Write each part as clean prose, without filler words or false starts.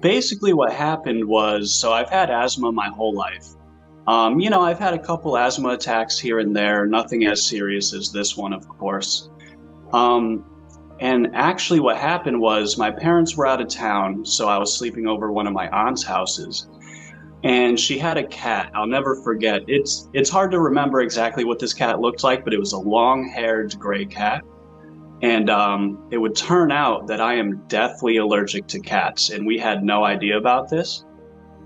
Basically what happened was, so I've had asthma my whole life. I've had a couple asthma attacks here and there, nothing as serious as this one, of course. Um, and actually what happened was my parents were out of town, so I was sleeping over one of my aunt's houses. And she had a cat. I'll never forget. It's hard to remember exactly what this cat looked like, but it was a long-haired gray cat. And it would turn out that I am deathly allergic to cats, and we had no idea about this.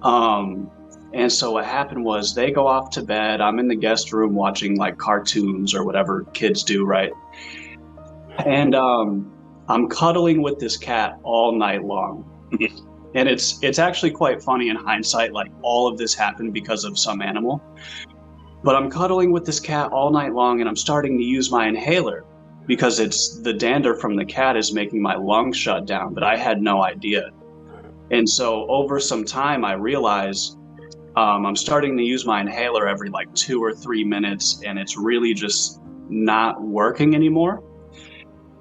Um, and so what happened was they go off to bed. I'm in the guest room watching like cartoons or whatever kids do, right? And I'm cuddling with this cat all night long. And it's actually quite funny in hindsight, like all of this happened because of some animal. But I'm cuddling with this cat all night long, and I'm starting to use my inhaler because it's the dander from the cat is making my lungs shut down, but I had no idea. And so over some time, I realized I'm starting to use my inhaler every like 2 or 3 minutes, and it's really just not working anymore.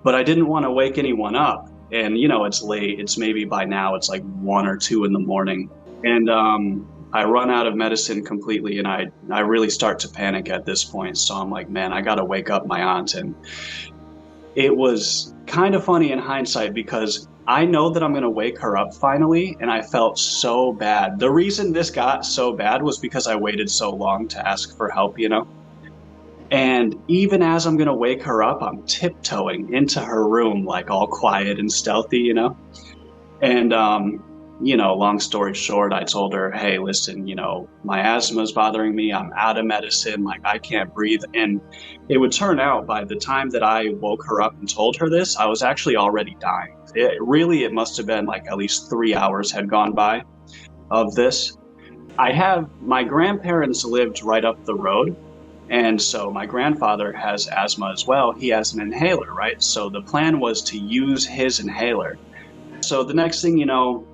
But I didn't want to wake anyone up. And, it's late. It's maybe by now it's like 1 or 2 in the morning. And I run out of medicine completely, and I really start to panic at this point. So I'm like, man, I got to wake up my aunt. And it was kind of funny in hindsight because I know that I'm going to wake her up finally, and I felt so bad. The reason this got so bad was because I waited so long to ask for help. And even as I'm going to wake her up, I'm tiptoeing into her room, like all quiet and stealthy. And, long story short, I told her, hey, listen, my asthma is bothering me. I'm out of medicine. Like, I can't breathe. And it would turn out by the time that I woke her up and told her this, I was actually already dying. It must have been like at least 3 hours had gone by of this. My grandparents lived right up the road. And so my grandfather has asthma as well. He has an inhaler, right? So the plan was to use his inhaler. So the next thing you know,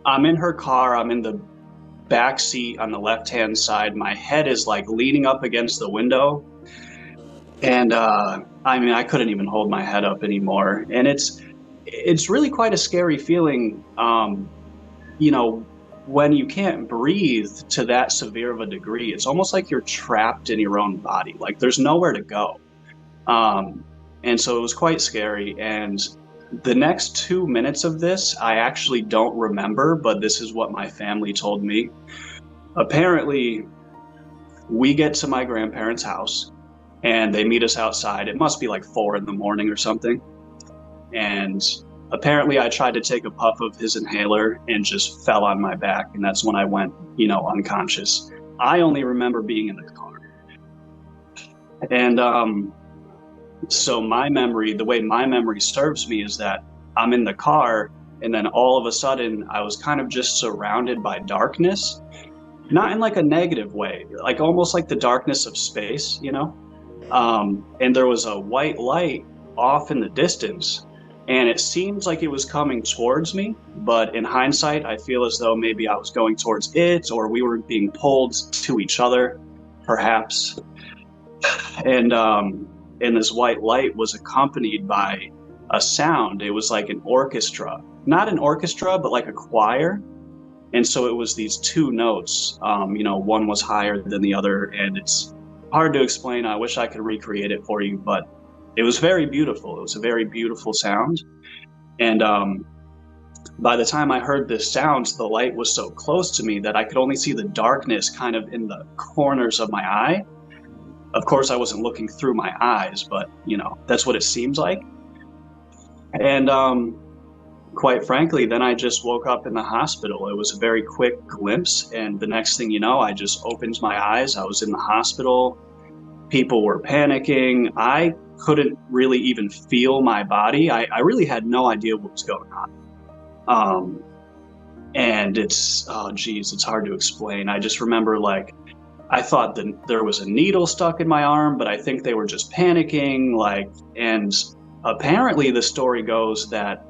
I'm in her car. I'm in the back seat on the left-hand side. My head is like leaning up against the window. And I couldn't even hold my head up anymore. And it's really quite a scary feeling, when you can't breathe to that severe of a degree. It's almost like you're trapped in your own body. Like there's nowhere to go. And so it was quite scary. And the next 2 minutes of this, I actually don't remember, but this is what my family told me. Apparently, we get to my grandparents' house and they meet us outside. It must be like 4 in the morning or something. And apparently I tried to take a puff of his inhaler and just fell on my back. And that's when I went, unconscious. I only remember being in the car. And so the way my memory serves me is that I'm in the car, and then all of a sudden I was kind of just surrounded by darkness, not in like a negative way, like almost like the darkness of space, and there was a white light off in the distance, and it seems like it was coming towards me, but in hindsight, I feel as though maybe I was going towards it, or we were being pulled to each other, perhaps. And this white light was accompanied by a sound. It was like an orchestra, not an orchestra, but like a choir. And so it was these two notes, one was higher than the other, and it's hard to explain. I wish I could recreate it for you, but it was very beautiful. It was a very beautiful sound. And by the time I heard this sound, the light was so close to me that I could only see the darkness kind of in the corners of my eye. Of course, I wasn't looking through my eyes, but, that's what it seems like. And quite frankly, then I just woke up in the hospital. It was a very quick glimpse, and the next thing you know, I just opened my eyes. I was in the hospital. People were panicking. I couldn't really even feel my body. I really had no idea what was going on. And it's hard to explain. I just remember, like, I thought that there was a needle stuck in my arm, but I think they were just panicking, and apparently the story goes that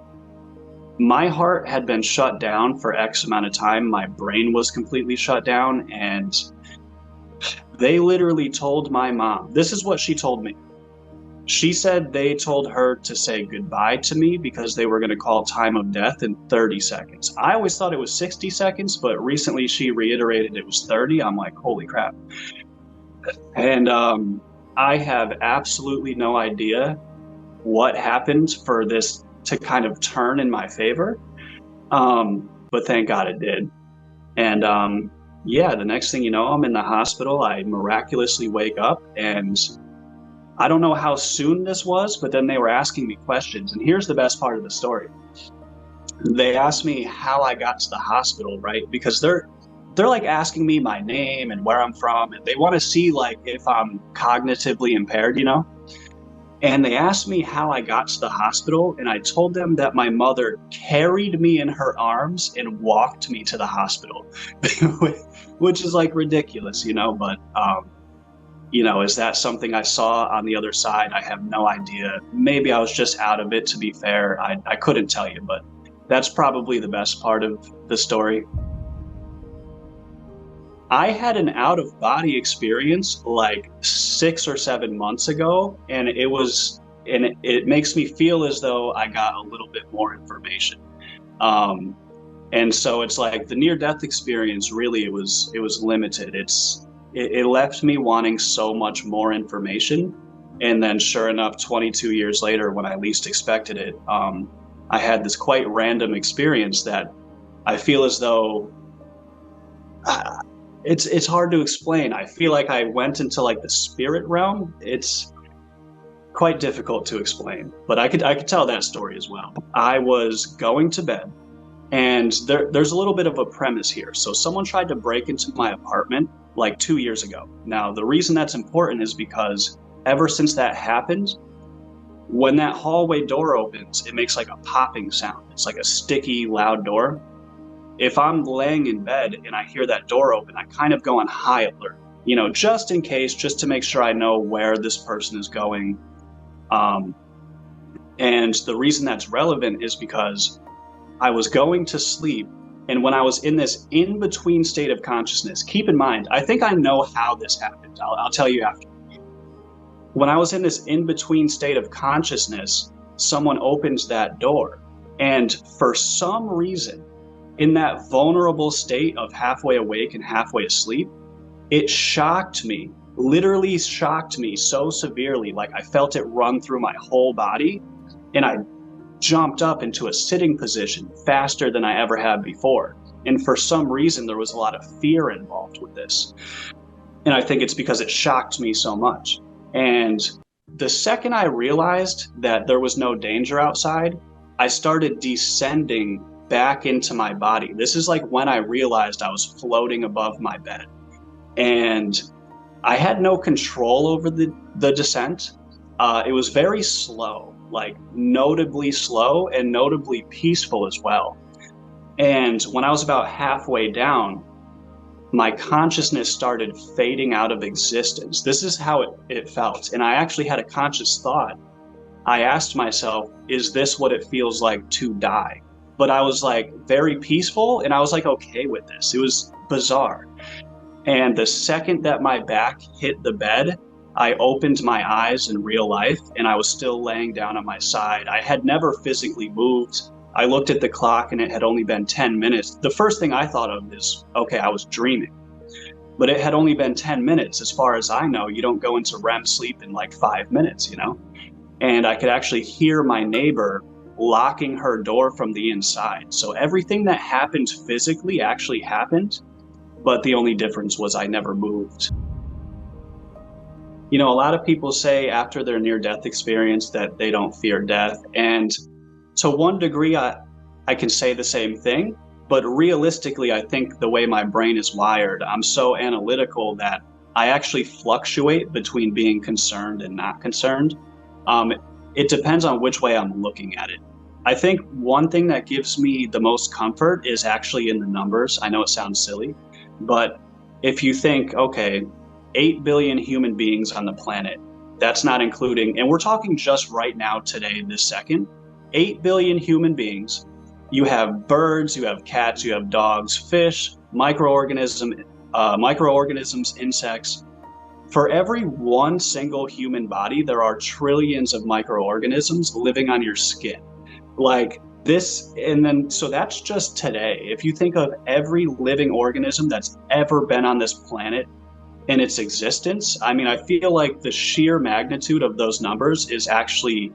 my heart had been shut down for X amount of time. My brain was completely shut down, and they literally told my mom, this is what she told me. She said they told her to say goodbye to me because they were going to call time of death in 30 seconds. I always thought it was 60 seconds, but recently she reiterated it was 30. I'm like, holy crap. And I have absolutely no idea what happened for this to kind of turn in my favor. But thank God it did. And yeah, the next thing you know, I'm in the hospital. I miraculously wake up, and I don't know how soon this was, but then they were asking me questions. And here's the best part of the story. They asked me how I got to the hospital, right? Because they're like asking me my name and where I'm from, and they want to see like if I'm cognitively impaired, you know? And they asked me how I got to the hospital, and I told them that my mother carried me in her arms and walked me to the hospital, which is like ridiculous, you know? But you know, is that something I saw on the other side? I have no idea. Maybe I was just out of it, to be fair. I couldn't tell you, but that's probably the best part of the story. I had an out of body experience like 6 or 7 months ago, and it makes me feel as though I got a little bit more information. Um, and so it's like the near death experience, really, it was limited. It left me wanting so much more information. And then sure enough, 22 years later, when I least expected it, I had this quite random experience that I feel as though it's hard to explain. I feel like I went into like the spirit realm. It's quite difficult to explain, but I could tell that story as well. I was going to bed, and there's a little bit of a premise here. So someone tried to break into my apartment like 2 years ago. Now, the reason that's important is because ever since that happened, when that hallway door opens, it makes like a popping sound. It's like a sticky, loud door. If I'm laying in bed and I hear that door open, I kind of go on high alert, you know, just in case, just to make sure I know where this person is going. And the reason that's relevant is because I was going to sleep, and when I was in this in-between state of consciousness, keep in mind, I think I know how this happened. I'll tell you after. When I was in this in-between state of consciousness, someone opens that door, and for some reason, in that vulnerable state of halfway awake and halfway asleep, it shocked me, literally shocked me so severely, like I felt it run through my whole body, and I jumped up into a sitting position faster than I ever had before. And for some reason, there was a lot of fear involved with this. And I think it's because it shocked me so much. And the second I realized that there was no danger outside, I started descending back into my body. This is like when I realized I was floating above my bed. And I had no control over the descent. It was very slow, like notably slow and notably peaceful as well. And when I was about halfway down, my consciousness started fading out of existence. This is how it felt. And I actually had a conscious thought. I asked myself, is this what it feels like to die? But I was like very peaceful, and I was like okay with this. It was bizarre. And the second that my back hit the bed, I opened my eyes in real life, and I was still laying down on my side. I had never physically moved. I looked at the clock, and it had only been 10 minutes. The first thing I thought of is, okay, I was dreaming. But it had only been 10 minutes. As far as I know, you don't go into REM sleep in like 5 minutes, you know? And I could actually hear my neighbor locking her door from the inside. So everything that happened physically actually happened, but the only difference was I never moved. You know, a lot of people say after their near-death experience that they don't fear death. And to one degree, I can say the same thing. But realistically, I think the way my brain is wired, I'm so analytical that I actually fluctuate between being concerned and not concerned. It depends on which way I'm looking at it. I think one thing that gives me the most comfort is actually in the numbers. I know it sounds silly, but if you think, okay, 8 billion human beings on the planet, that's not including, and we're talking just right now, today, this second, 8 billion human beings. You have birds, you have cats, you have dogs, fish, microorganisms, insects. For every one single human body, there are trillions of microorganisms living on your skin. Like this, and then, so that's just today. If you think of every living organism that's ever been on this planet in its existence, I mean, I feel like the sheer magnitude of those numbers is actually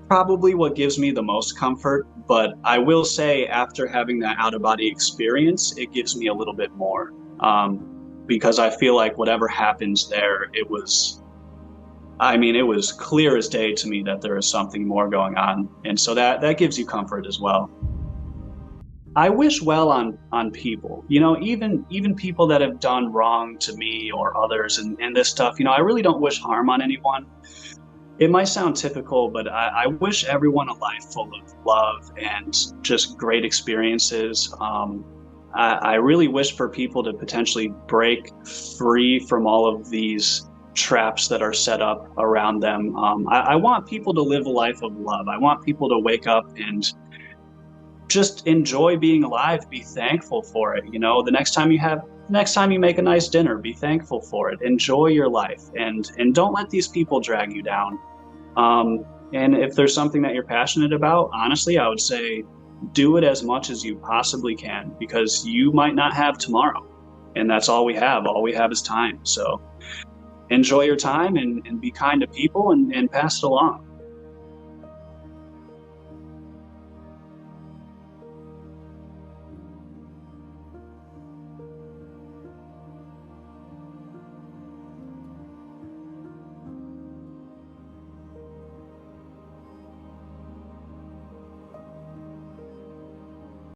probably what gives me the most comfort. But I will say, after having that out of body experience, it gives me a little bit more. Because I feel like whatever happens there, I mean, it was clear as day to me that there is something more going on. And so that gives you comfort as well. I wish well on people, even people that have done wrong to me or others and this stuff. I really don't wish harm on anyone. It might sound typical, but I wish everyone a life full of love and just great experiences. I really wish for people to potentially break free from all of these traps that are set up around them. I want people to live a life of love. I want people to wake up and just enjoy being alive, be thankful for it. The next time you make a nice dinner, be thankful for it. Enjoy your life and don't let these people drag you down. And if there's something that you're passionate about, honestly, I would say do it as much as you possibly can, because you might not have tomorrow. And that's all we have. All we have is time. So enjoy your time and be kind to people and pass it along.